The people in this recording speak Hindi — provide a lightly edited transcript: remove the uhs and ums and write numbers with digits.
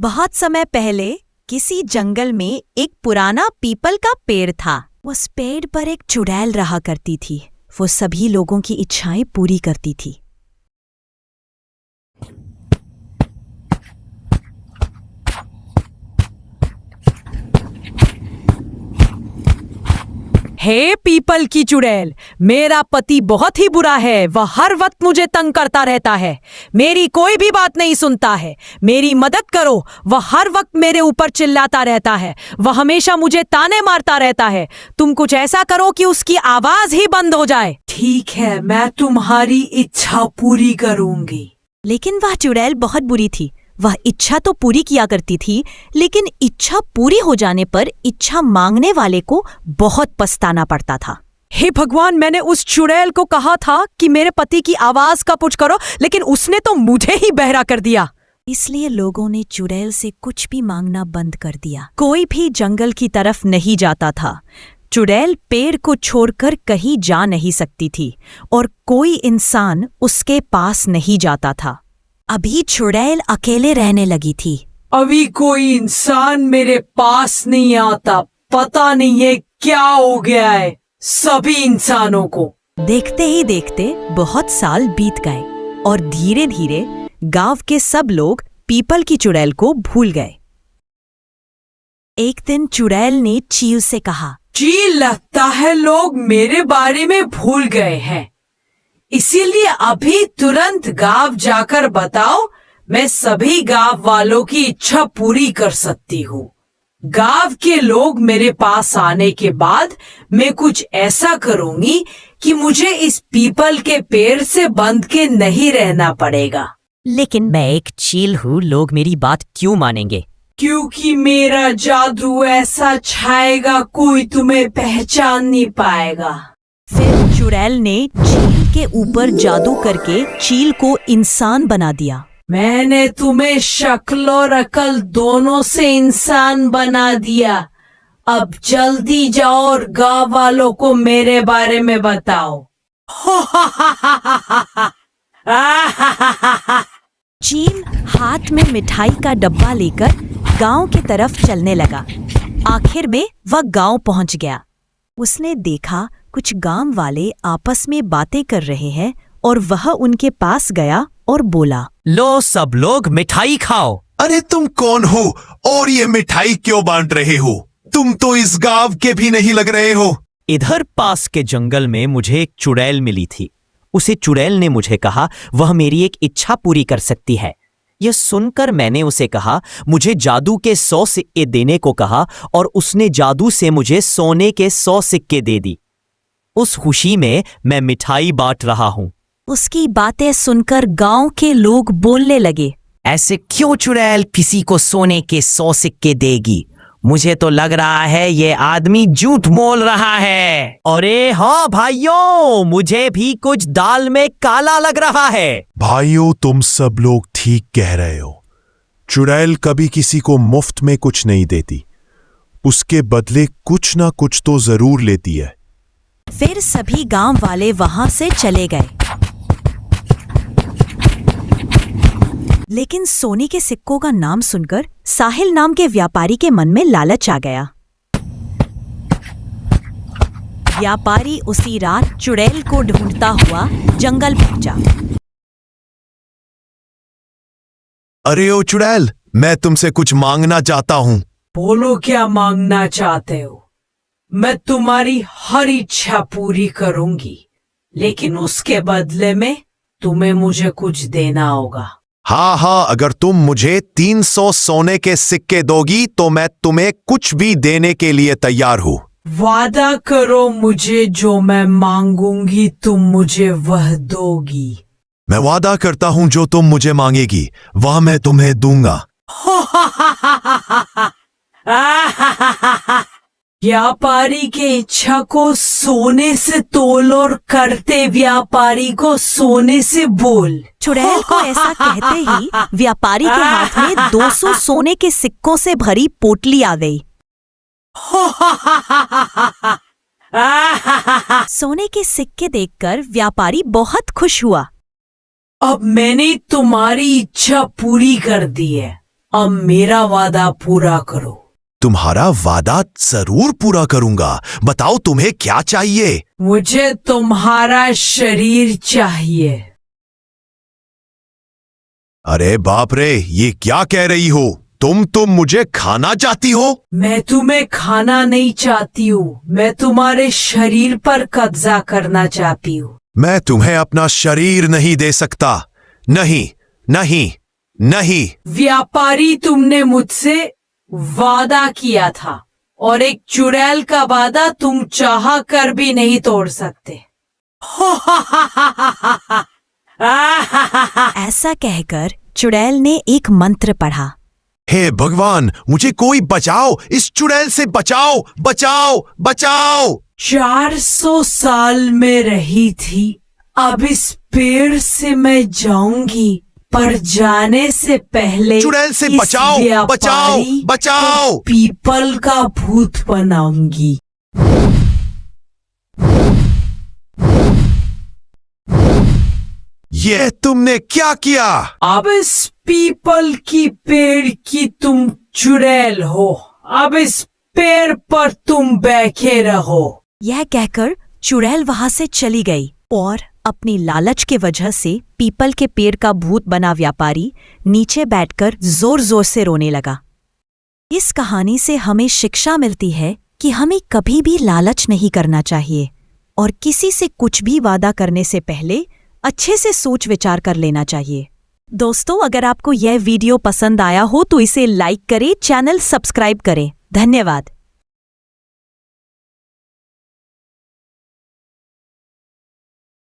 बहुत समय पहले किसी जंगल में एक पुराना पीपल का पेड़ था। उस पेड़ पर एक चुड़ैल रहा करती थी। वो सभी लोगों की इच्छाएं पूरी करती थी। हे पीपल की चुड़ैल, मेरा पति बहुत ही बुरा है। वह हर वक्त मुझे तंग करता रहता है। मेरी कोई भी बात नहीं सुनता है। मेरी मदद करो। वह हर वक्त मेरे ऊपर चिल्लाता रहता है। वह हमेशा मुझे ताने मारता रहता है। तुम कुछ ऐसा करो कि उसकी आवाज ही बंद हो जाए। ठीक है, मैं तुम्हारी इच्छा पूरी करूंगी। लेकिन वह चुड़ैल बहुत बुरी थी। वह इच्छा तो पूरी किया करती थी, लेकिन इच्छा पूरी हो जाने पर इच्छा मांगने वाले को बहुत पछताना पड़ता था। हे भगवान, मैंने उस चुड़ैल को कहा था कि मेरे पति की आवाज का कुछ करो, लेकिन उसने तो मुझे ही बहरा कर दिया। इसलिए लोगों ने चुड़ैल से कुछ भी मांगना बंद कर दिया। कोई भी जंगल की तरफ नहीं जाता था। चुड़ैल पेड़ को छोड़कर कहीं जा नहीं सकती थी और कोई इंसान उसके पास नहीं जाता था। अभी चुड़ैल अकेले रहने लगी थी। अभी कोई इंसान मेरे पास नहीं आता। पता नहीं है क्या हो गया है सभी इंसानों को। देखते ही देखते बहुत साल बीत गए और धीरे धीरे गांव के सब लोग पीपल की चुड़ैल को भूल गए। एक दिन चुड़ैल ने चील से कहा, जी लगता है लोग मेरे बारे में भूल गए हैं, इसीलिए अभी तुरंत गांव जाकर बताओ। मैं सभी गांव वालों की इच्छा पूरी कर सकती हूँ। गांव के लोग मेरे पास आने के बाद मैं कुछ ऐसा करूंगी कि मुझे इस पीपल के पेड़ से बंध के नहीं रहना पड़ेगा। लेकिन मैं एक चील हूँ, लोग मेरी बात क्यों मानेंगे? क्योंकि मेरा जादू ऐसा छाएगा कोई तुम्हें पहचान नहीं पाएगा। फिर चुड़ैल ने चील के ऊपर जादू करके चील को इंसान बना दिया। मैंने तुम्हें शक्ल और अकल दोनों से इंसान बना दिया। अब जल्दी जाओ और गांव वालों को मेरे बारे में बताओ। चील हाथ में मिठाई का डब्बा लेकर गांव की तरफ चलने लगा। आखिर में वह गांव पहुंच गया। उसने देखा कुछ गांव वाले आपस में बातें कर रहे हैं और वह उनके पास गया और बोला, लो सब लोग मिठाई खाओ। अरे तुम कौन हो और ये मिठाई क्यों बांट रहे हो? तुम तो इस गांव के भी नहीं लग रहे हो। इधर पास के जंगल में मुझे एक चुड़ैल मिली थी। उसे चुड़ैल ने मुझे कहा वह मेरी एक इच्छा पूरी कर सकती है। यह सुनकर मैंने उसे कहा मुझे जादू के 100 सिक्के देने को कहा और उसने जादू से मुझे सोने के 100 सिक्के दे दी। उस खुशी में मैं मिठाई बांट रहा हूँ। उसकी बातें सुनकर गांव के लोग बोलने लगे, ऐसे क्यों चुड़ैल किसी को सोने के 100 सिक्के देगी? मुझे तो लग रहा है ये आदमी झूठ बोल रहा है। अरे हाँ भाइयों, मुझे भी कुछ दाल में काला लग रहा है। भाइयों, तुम सब लोग ठीक कह रहे हो। चुड़ैल कभी किसी को मुफ्त में कुछ नहीं देती। उसके बदले कुछ ना कुछ तो जरूर लेती है। फिर सभी गांव वाले वहां से चले गए। लेकिन सोने के सिक्कों का नाम सुनकर साहिल नाम के व्यापारी के मन में लालच आ गया। व्यापारी उसी रात चुड़ैल को ढूंढता हुआ जंगल पहुंचा। अरे ओ चुड़ैल, मैं तुमसे कुछ मांगना चाहता हूँ। बोलो क्या मांगना चाहते हो? मैं तुम्हारी हर इच्छा पूरी करूंगी, लेकिन उसके बदले में तुम्हें मुझे कुछ देना होगा। हाँ, अगर तुम मुझे 300 सोने के सिक्के दोगी तो मैं तुम्हें कुछ भी देने के लिए तैयार हूँ। वादा करो मुझे, जो मैं मांगूंगी तुम मुझे वह दोगी। मैं वादा करता हूँ जो तुम मुझे मांगेगी वह मैं तुम्हें दूंगा। व्यापारी के इच्छा को सोने से तोल और करते व्यापारी को सोने से बोल। चुड़ैल को ऐसा कहते ही व्यापारी के हाथ में 200 सोने के सिक्कों से भरी पोटली आ गई। सोने के सिक्के देखकर व्यापारी बहुत खुश हुआ। अब मैंने तुम्हारी इच्छा पूरी कर दी है। अब मेरा वादा पूरा करो। तुम्हारा वादा जरूर पूरा करूंगा। बताओ तुम्हें क्या चाहिए? मुझे तुम्हारा शरीर चाहिए। अरे बाप रे, ये क्या कह रही हो? तुम मुझे खाना चाहती हो? मैं तुम्हें खाना नहीं चाहती हूँ, मैं तुम्हारे शरीर पर कब्जा करना चाहती हूँ। मैं तुम्हें अपना शरीर नहीं दे सकता। नहीं नहीं नहीं। व्यापारी, तुमने मुझसे वादा किया था और एक चुड़ैल का वादा तुम चाह कर भी नहीं तोड़ सकते। ऐसा कहकर चुड़ैल ने एक मंत्र पढ़ा। हे भगवान, मुझे कोई बचाओ, इस चुड़ैल से बचाओ, बचाओ, बचाओ। 400 साल में रही थी, अब इस पेड़ से मैं जाऊंगी, पर जाने से पहले चुड़ैल से इस बचाओ, व्यापारी बचाओ, बचाओ। को पीपल का भूत बनाऊंगी। ये तुमने क्या किया? अब इस पीपल की पेड़ की तुम चुड़ैल हो, अब इस पेड़ पर तुम बैठे रहो। यह कहकर चुड़ैल वहां से चली गई और अपनी लालच के वजह से पीपल के पेड़ का भूत बना व्यापारी नीचे बैठकर जोर जोर से रोने लगा। इस कहानी से हमें शिक्षा मिलती है कि हमें कभी भी लालच नहीं करना चाहिए और किसी से कुछ भी वादा करने से पहले अच्छे से सोच विचार कर लेना चाहिए। दोस्तों, अगर आपको यह वीडियो पसंद आया हो तो इसे लाइक करें, चैनल सब्सक्राइब करें। धन्यवाद।